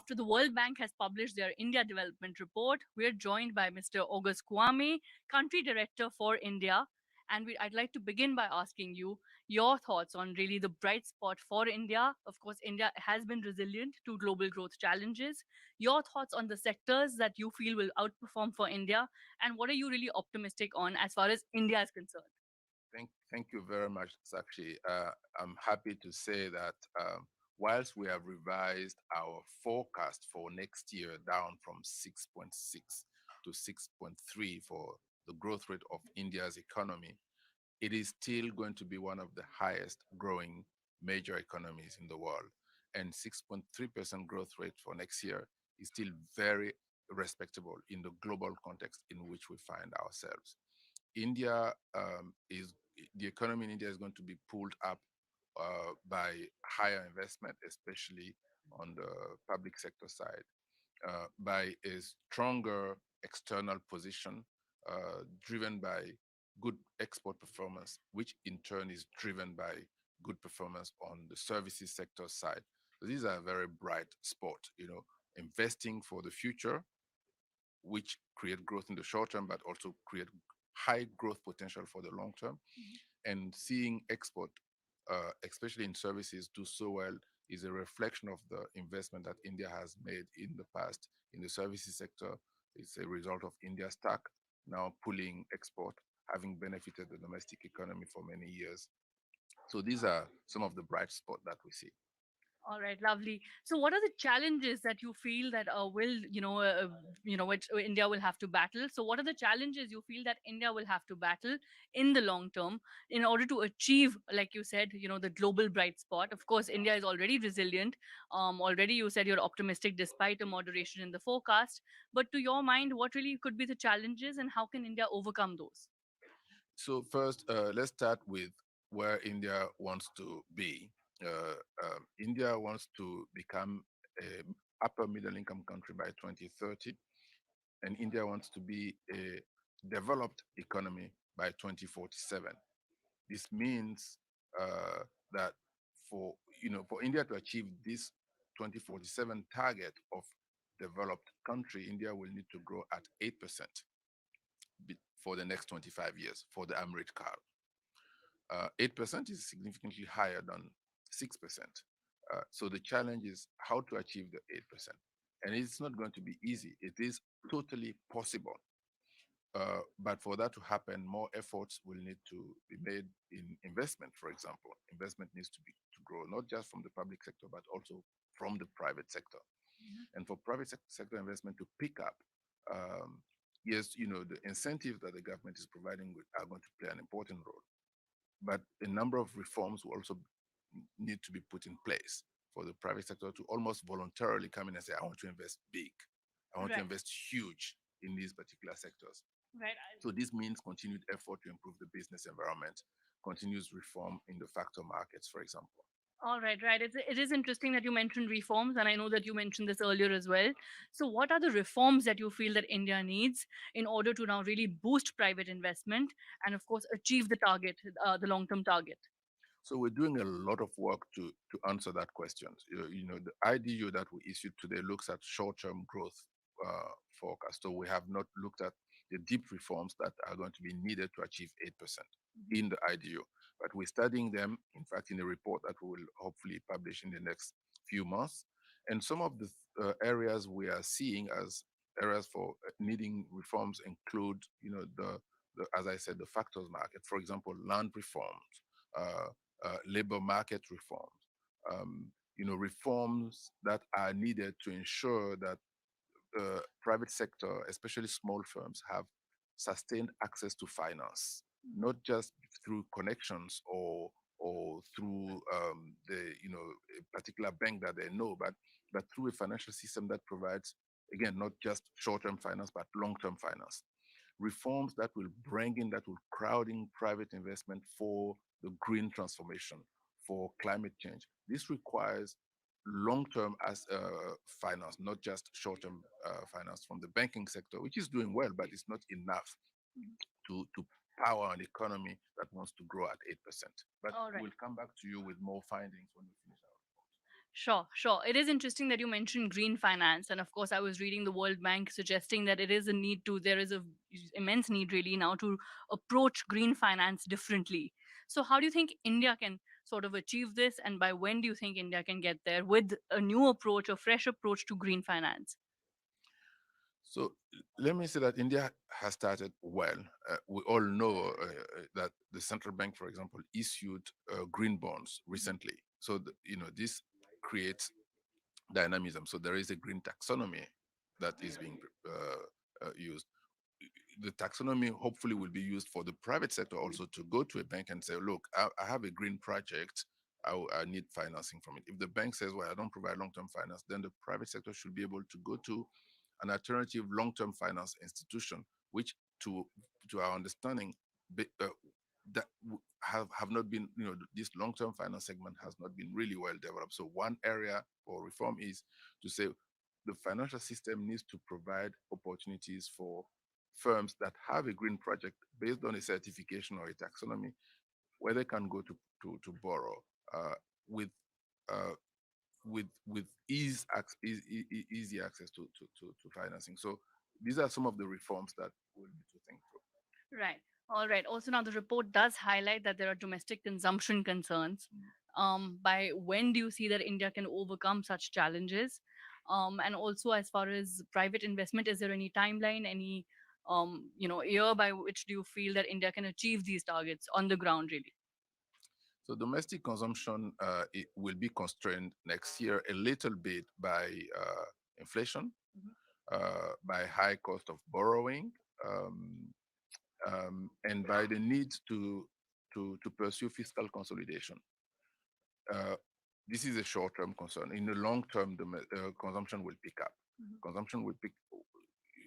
after the World Bank has published their India Development Report, we're joined by Mr. Auguste Tano, Country Director for India. And I'd like to begin by asking you your thoughts on really the bright spot for India. Of course, India has been resilient to global growth challenges. Your thoughts on the sectors that you feel will outperform for India, and what are you really optimistic on as far as India is concerned? Thank you very much, Sakshi. I'm happy to say that whilst we have revised our forecast for next year down from 6.6 to 6.3 for the growth rate of India's economy, it is still going to be one of the highest growing major economies in the world. And 6.3% growth rate for next year is still very respectable in the global context in which we find ourselves. India is the economy in India is going to be pulled up by higher investment, especially on the public sector side, by a stronger external position driven by good export performance, which in turn is driven by good performance on the services sector side. So these are a very bright spot, investing for the future, which create growth in the short term, but also create high growth potential for the long term. And seeing export, especially in services, do so well is a reflection of the investment that India has made in the past in the services sector. It's a result of India's tack now pulling export, having benefited the domestic economy for many years. So these are some of the bright spots that we see. All right, lovely. So, what are the challenges that you feel that which India will have to battle? So, what are the challenges you feel that India will have to battle in the long term in order to achieve, like you said, the global bright spot? Of course, India is already resilient. Already you said you're optimistic despite a moderation in the forecast. But to your mind, what really could be the challenges, and how can India overcome those? So first, let's start with where India wants to be. India wants to become a upper middle income country by 2030, and India wants to be a developed economy by 2047. This means that for India to achieve this 2047 target of developed country, India will need to grow at 8% for the next 25 years for the Amrit Kaal. 8% is significantly higher than 6%. So the challenge is how to achieve the 8%. And it's not going to be easy. It is totally possible. But for that to happen, more efforts will need to be made in investment, for example. Investment needs to grow, not just from the public sector, but also from the private sector. And for private sector investment to pick up, um, yes, the incentives that the government is providing are going to play an important role. But a number of reforms will also need to be put in place for the private sector to almost voluntarily come in and say, I want to invest big. I want to Right. invest huge in these particular sectors. Right. So this means continued effort to improve the business environment, continuous reform in the factor markets, for example. All right, right. It is interesting that you mentioned reforms, and I know that you mentioned this earlier as well. So, what are the reforms that you feel that India needs in order to now really boost private investment and, of course, achieve the target, the long-term target? So we're doing a lot of work to answer that question. The IDU that we issued today looks at short-term growth forecast. So we have not looked at the deep reforms that are going to be needed to achieve 8% in the IDU. But we're studying them, in fact, in a report that we will hopefully publish in the next few months. And some of the areas we are seeing as areas for needing reforms include, as I said, the factors market. For example, land reforms, uh, labor market reforms, reforms that are needed to ensure that the private sector, especially small firms, have sustained access to finance, not just through connections or through a particular bank that they know, but through a financial system that provides, again, not just short-term finance but long-term finance. Reforms that will bring in, that will crowd in private investment for the green transformation, for climate change. This requires long-term as finance, not just short-term finance from the banking sector, which is doing well, but it's not enough to power an economy that wants to grow at 8%. But All right. we'll come back to you with more findings when we finish our report. Sure, sure. It is interesting that you mentioned green finance. And of course, I was reading the World Bank suggesting that there is a immense need really now to approach green finance differently. So, how do you think India can sort of achieve this? And by when do you think India can get there with a new approach, a fresh approach to green finance? So let me say that India has started well. We all know that the central bank, for example, issued green bonds recently. So this creates dynamism. So there is a green taxonomy that is being used. The taxonomy hopefully will be used for the private sector also to go to a bank and say, look, I have a green project. I need financing from it. If the bank says, well, I don't provide long-term finance, then the private sector should be able to go to an alternative long-term finance institution, which to our understanding, that have not been, this long-term finance segment has not been really well developed. So one area for reform is to say the financial system needs to provide opportunities for firms that have a green project based on a certification or a taxonomy where they can go to borrow uh, with uh, with easy access to financing. So these are some of the reforms that we'll need to think through. Right. All right. Also, now the report does highlight that there are domestic consumption concerns. By when do you see that India can overcome such challenges? And also, as far as private investment, is there any timeline, any year by which do you feel that India can achieve these targets on the ground, really? So domestic consumption it will be constrained next year a little bit by inflation, Mhm. by high cost of borrowing, um, and by the need to pursue fiscal consolidation. Uh, this is a short-term concern. In the long term, the consumption will pick up. Mhm. Consumption will pick.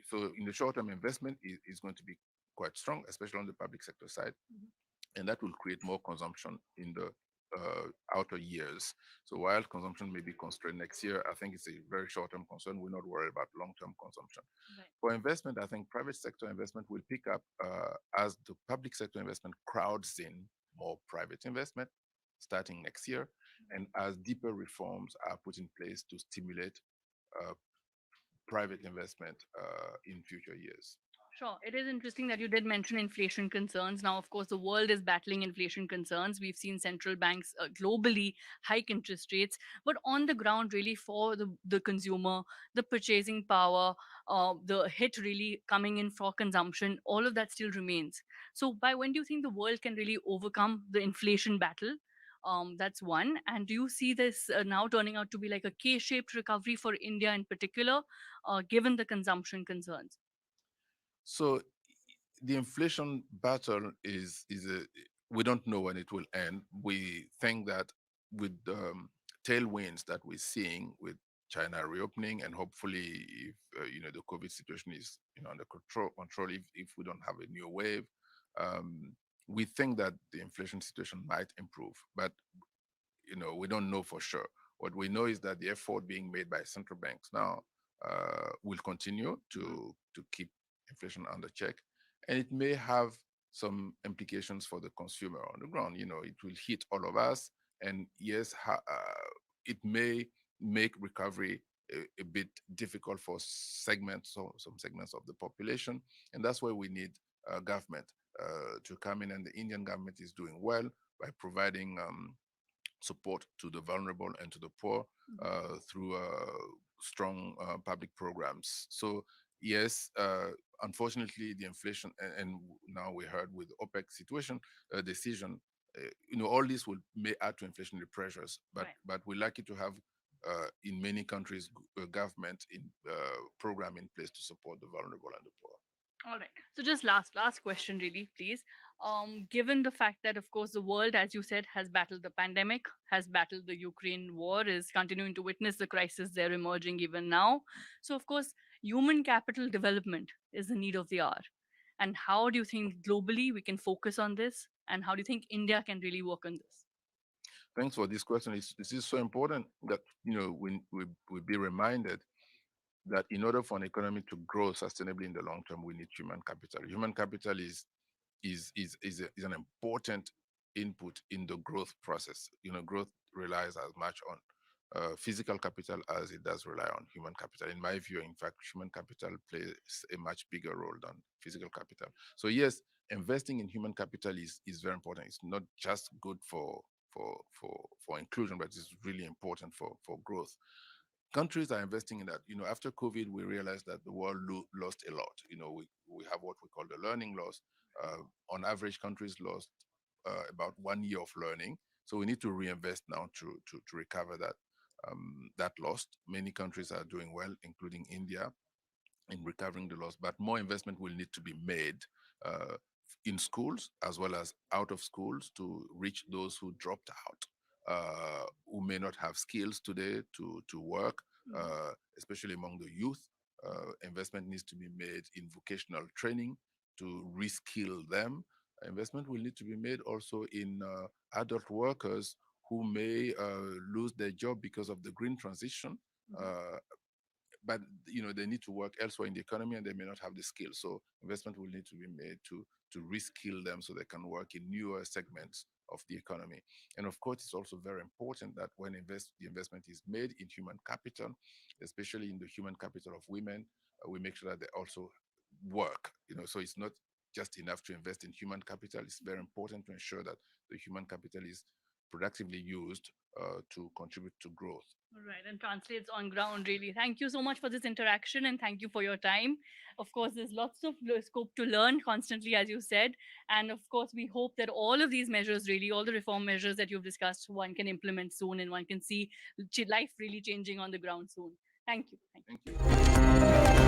So in the short term, investment is going to be quite strong, especially on the public sector side, Mhm. and that will create more consumption in the outer years. So while consumption may be constrained next year, I think it's a very short-term concern. We're not worried about long-term consumption. Right. For investment, I think private sector investment will pick up as the public sector investment crowds in more private investment starting next year, and as deeper reforms are put in place to stimulate uh, private investment in future years. Sure. It is interesting that you did mention inflation concerns. Now, of course, the world is battling inflation concerns. We've seen central banks globally hike interest rates, but on the ground, really, for the consumer, the purchasing power, the hit really coming in for consumption, all of that still remains. So, by when do you think the world can really overcome the inflation battle? That's one. And do you see this now turning out to be like a K shaped recovery for India in particular, given the consumption concerns? So the inflation battle is a, we don't know when it will end. We think that with tailwinds that we're seeing with China reopening, and hopefully if the COVID situation is under control, if we don't have a new wave, um, we think that the inflation situation might improve. But we don't know for sure. What we know is that the effort being made by central banks now will continue to keep inflation under check, and it may have some implications for the consumer on the ground. It will hit all of us, and yes, it may make recovery a bit difficult for segments, so some segments of the population, and that's why we need government to come in, and the Indian government is doing well by providing support to the vulnerable and to the poor through strong public programs. So yes, unfortunately, the inflation and now we heard with the OPEC situation decision, all this will may add to inflationary pressures. But Right. but we're lucky to have in many countries government in program in place to support the vulnerable and the poor. All right. So just last question, really, please. Given the fact that, of course, the world, as you said, has battled the pandemic, has battled the Ukraine war, is continuing to witness the crisis they're emerging even now. So, of course, human capital development is the need of the hour. And how do you think globally we can focus on this? And how do you think India can really work on this? Thanks for this question. This is so important that we be reminded that in order for an economy to grow sustainably in the long term, we need human capital. Human capital is an important input in the growth process. Growth relies as much on physical capital as it does rely on human capital. In my view, in fact, human capital plays a much bigger role than physical capital. So yes, investing in human capital is very important. It's not just good for inclusion, but it's really important for growth. Countries are investing in that. After COVID, we realized that the world lost a lot. We have what we call the learning loss. On average, countries lost about 1 year of learning. So we need to reinvest now to recover that lost. Many countries are doing well, including India, in recovering the loss, but more investment will need to be made uh, in schools as well as out of schools to reach those who dropped out, who may not have skills today to work, especially among the youth. Investment needs to be made in vocational training to reskill them. Investment will need to be made also in adult workers who may lose their job because of the green transition. Uh, but they need to work elsewhere in the economy and they may not have the skills, so investment will need to be made to reskill them so they can work in newer segments of the economy. And of course, it's also very important that when the investment is made in human capital, especially in the human capital of women, we make sure that they also work. So it's not just enough to invest in human capital. It's very important to ensure that the human capital is productively used to contribute to growth. Right, and translates on ground, really. Thank you so much for this interaction and thank you for your time. Of course, there's lots of scope to learn constantly, as you said. And of course, we hope that all of these measures, really, all the reform measures that you've discussed, one can implement soon and one can see life really changing on the ground soon. Thank you. Thank you. Thank you.